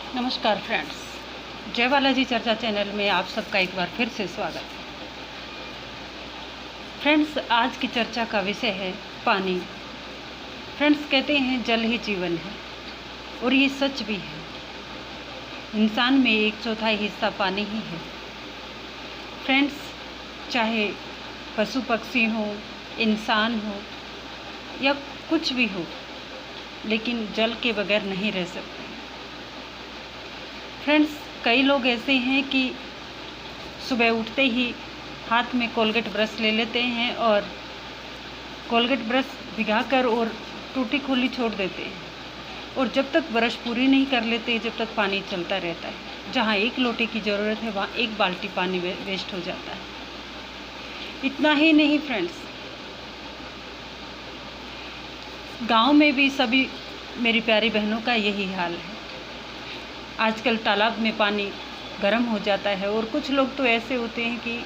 नमस्कार फ्रेंड्स, जय बालाजी चर्चा चैनल में आप सबका एक बार फिर से स्वागत है। फ्रेंड्स, आज की चर्चा का विषय है पानी। फ्रेंड्स, कहते हैं जल ही जीवन है और ये सच भी है। इंसान में 1/4 हिस्सा पानी ही है। फ्रेंड्स, चाहे पशु पक्षी हो, इंसान हो या कुछ भी हो, लेकिन जल के बगैर नहीं रह सकते। फ्रेंड्स, कई लोग ऐसे हैं कि सुबह उठते ही हाथ में कोलगेट ब्रश ले लेते हैं और कोलगेट ब्रश भिगाकर और टूटी खुली छोड़ देते हैं और जब तक ब्रश पूरी नहीं कर लेते जब तक पानी चलता रहता है। जहाँ 1 लोटे की ज़रूरत है वहाँ 1 बाल्टी पानी वेस्ट हो जाता है। इतना ही नहीं फ्रेंड्स, गांव में भी सभी मेरी प्यारी बहनों का यही हाल है। आजकल तालाब में पानी गर्म हो जाता है और कुछ लोग तो ऐसे होते हैं कि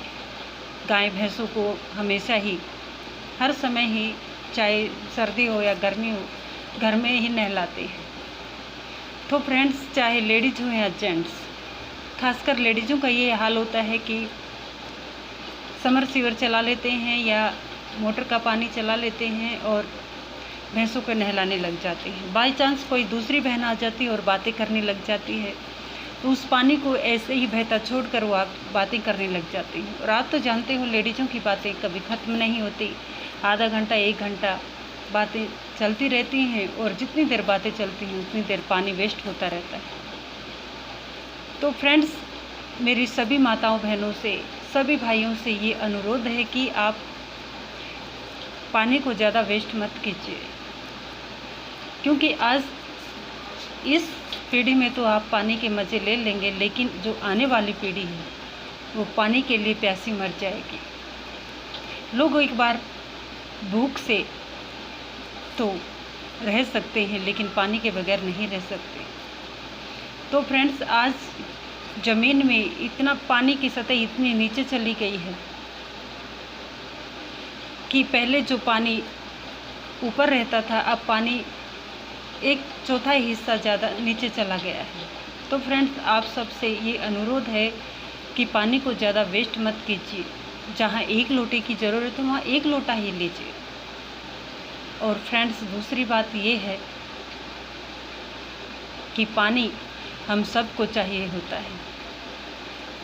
गाय भैंसों को हमेशा ही हर समय ही, चाहे सर्दी हो या गर्मी हो, घर में ही नहलाते हैं। तो फ्रेंड्स, चाहे लेडीज हो या जेंट्स, खासकर लेडीज़ों का ये हाल होता है कि समर सीवर चला लेते हैं या मोटर का पानी चला लेते हैं और भैंसों को नहलाने लग जाते हैं। बाय चांस कोई दूसरी बहन आ जाती है और बातें करने लग जाती है, तो उस पानी को ऐसे ही बहता छोड़कर वो आप बातें करने लग जाती हैं। और आप तो जानते हो लेडीज़ों की बातें कभी ख़त्म नहीं होती। आधा घंटा 1 घंटा बातें चलती रहती हैं और जितनी देर बातें चलती हैं उतनी देर पानी वेस्ट होता रहता है। तो फ्रेंड्स, मेरी सभी माताओं बहनों से, सभी भाइयों से ये अनुरोध है कि आप पानी को ज़्यादा वेस्ट मत कीजिए, क्योंकि आज इस पीढ़ी में तो आप पानी के मज़े ले लेंगे, लेकिन जो आने वाली पीढ़ी है वो पानी के लिए प्यासी मर जाएगी। लोग एक बार भूख से तो रह सकते हैं, लेकिन पानी के बगैर नहीं रह सकते। तो फ्रेंड्स, आज ज़मीन में इतना पानी की सतह इतनी नीचे चली गई है कि पहले जो पानी ऊपर रहता था, अब पानी 1/4 हिस्सा ज़्यादा नीचे चला गया है। तो फ्रेंड्स, आप सबसे ये अनुरोध है कि पानी को ज़्यादा वेस्ट मत कीजिए। जहाँ 1 लोटे की ज़रूरत है वहाँ 1 लोटा ही लीजिए। और फ्रेंड्स, दूसरी बात ये है कि पानी हम सबको चाहिए होता है,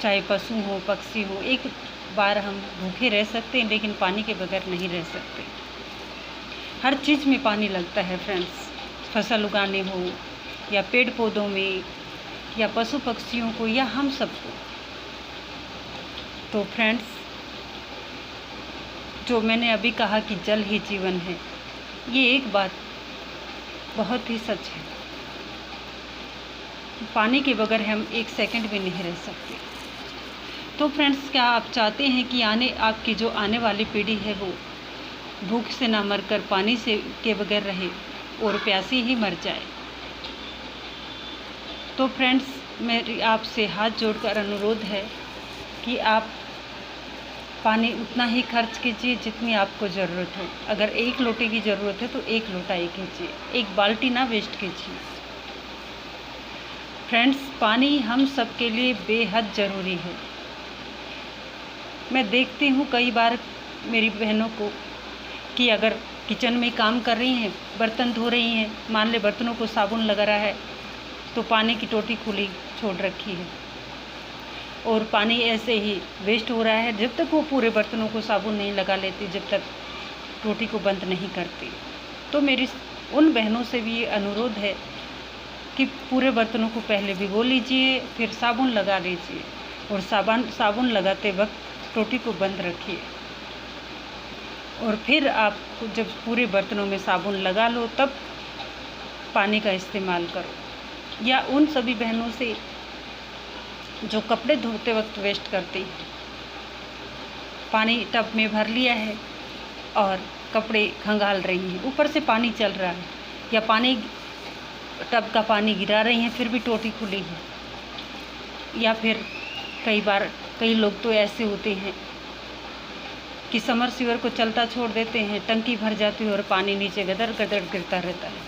चाहे पशु हो पक्षी हो। एक बार हम भूखे रह सकते हैं, लेकिन पानी के बगैर नहीं रह सकते। हर चीज़ में पानी लगता है फ्रेंड्स, फसल उगाने हो या पेड़ पौधों में या पशु पक्षियों को या हम सबको। तो फ्रेंड्स, जो मैंने अभी कहा कि जल ही जीवन है, ये एक बात बहुत ही सच है। पानी के बगैर हम 1 सेकंड भी नहीं रह सकते। तो फ्रेंड्स, क्या आप चाहते हैं कि आपकी जो आने वाली पीढ़ी है वो भूख से ना मरकर पानी से के बगैर रहे और प्यासी ही मर जाए? तो फ्रेंड्स, मेरी आपसे हाथ जोड़कर अनुरोध है कि आप पानी उतना ही खर्च कीजिए जितनी आपको ज़रूरत हो। अगर 1 लोटे की ज़रूरत है तो 1 लोटा ही कीजिए, 1 बाल्टी ना वेस्ट कीजिए। फ्रेंड्स, पानी हम सब के लिए बेहद ज़रूरी है। मैं देखती हूँ कई बार मेरी बहनों को कि अगर किचन में काम कर रही हैं, बर्तन धो रही हैं, मान ले बर्तनों को साबुन लगा रहा है तो पानी की टोटी खुली छोड़ रखी है और पानी ऐसे ही वेस्ट हो रहा है जब तक वो पूरे बर्तनों को साबुन नहीं लगा लेती, जब तक टोटी को बंद नहीं करती। तो मेरी उन बहनों से भी ये अनुरोध है कि पूरे बर्तनों को पहले भिगो लीजिए, फिर साबुन लगा लीजिए और साबुन लगाते वक्त टोटी को बंद रखिए और फिर आप जब पूरे बर्तनों में साबुन लगा लो तब पानी का इस्तेमाल करो। या उन सभी बहनों से जो कपड़े धोते वक्त वेस्ट करती हैं, पानी टब में भर लिया है और कपड़े खंगाल रही हैं, ऊपर से पानी चल रहा है या पानी टब का पानी गिरा रही हैं, फिर भी टोटी खुली है। या फिर कई लोग तो ऐसे होते हैं कि समर सीवर को चलता छोड़ देते हैं, टंकी भर जाती है और पानी नीचे गदर गदर गिरता रहता है।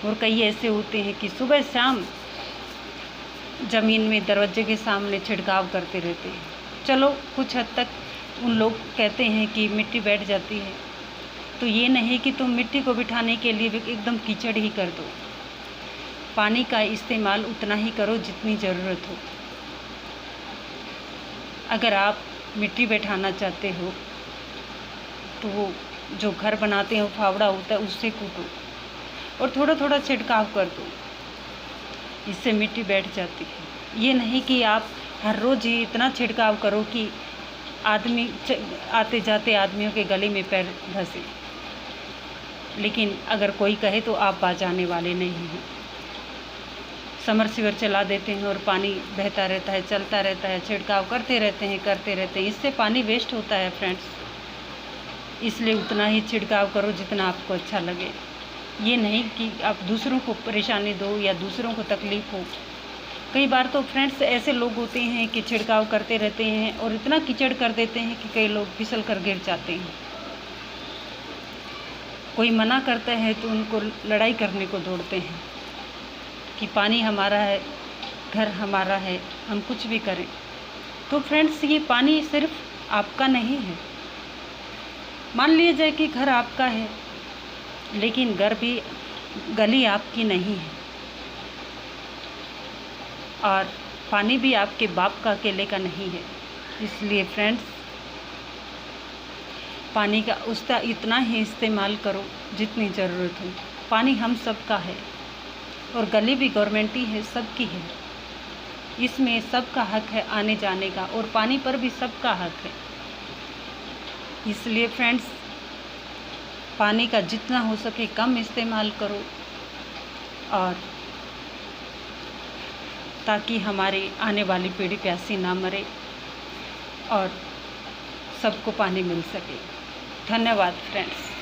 और कई ऐसे होते हैं कि सुबह शाम ज़मीन में दरवाजे के सामने छिड़काव करते रहते हैं। चलो कुछ हद तक उन लोग कहते हैं कि मिट्टी बैठ जाती है, तो ये नहीं कि तुम मिट्टी को बिठाने के लिए भी एकदम कीचड़ ही कर दो। पानी का इस्तेमाल उतना ही करो जितनी ज़रूरत हो। अगर आप मिट्टी बैठाना चाहते हो तो वो जो घर बनाते हैं फावड़ा होता है उससे कूटो और थोड़ा थोड़ा छिड़काव कर दो, इससे मिट्टी बैठ जाती है। ये नहीं कि आप हर रोज़ ही इतना छिड़काव करो कि आदमी आते जाते आदमियों के गले में पैर धंसे। लेकिन अगर कोई कहे तो आप बाजाने वाले नहीं हैं। समरसीवर चला देते हैं और पानी बहता रहता है, चलता रहता है, छिड़काव करते रहते हैं। इससे पानी वेस्ट होता है फ्रेंड्स। इसलिए उतना ही छिड़काव करो जितना आपको अच्छा लगे। ये नहीं कि आप दूसरों को परेशानी दो या दूसरों को तकलीफ़ हो। कई बार तो फ्रेंड्स ऐसे लोग होते हैं कि छिड़काव करते रहते हैं और इतना कीचड़ कर देते हैं कि कई लोग फिसल कर गिर जाते हैं। कोई मना करता है तो उनको लड़ाई करने को दौड़ते हैं कि पानी हमारा है, घर हमारा है, हम कुछ भी करें। तो फ्रेंड्स ये पानी सिर्फ आपका नहीं है। मान लिया जाए कि घर आपका है, लेकिन गली आपकी नहीं है और पानी भी आपके बाप का अकेले का नहीं है। इसलिए फ्रेंड्स पानी का इतना ही इस्तेमाल करो जितनी ज़रूरत हो। पानी हम सब का है और गली भी गवर्नमेंट ही है, सबकी है। इसमें सबका हक है आने जाने का और पानी पर भी सबका हक है। इसलिए फ्रेंड्स पानी का जितना हो सके कम इस्तेमाल करो और ताकि हमारी आने वाली पीढ़ी प्यासी ना मरे और सबको पानी मिल सके। धन्यवाद फ्रेंड्स।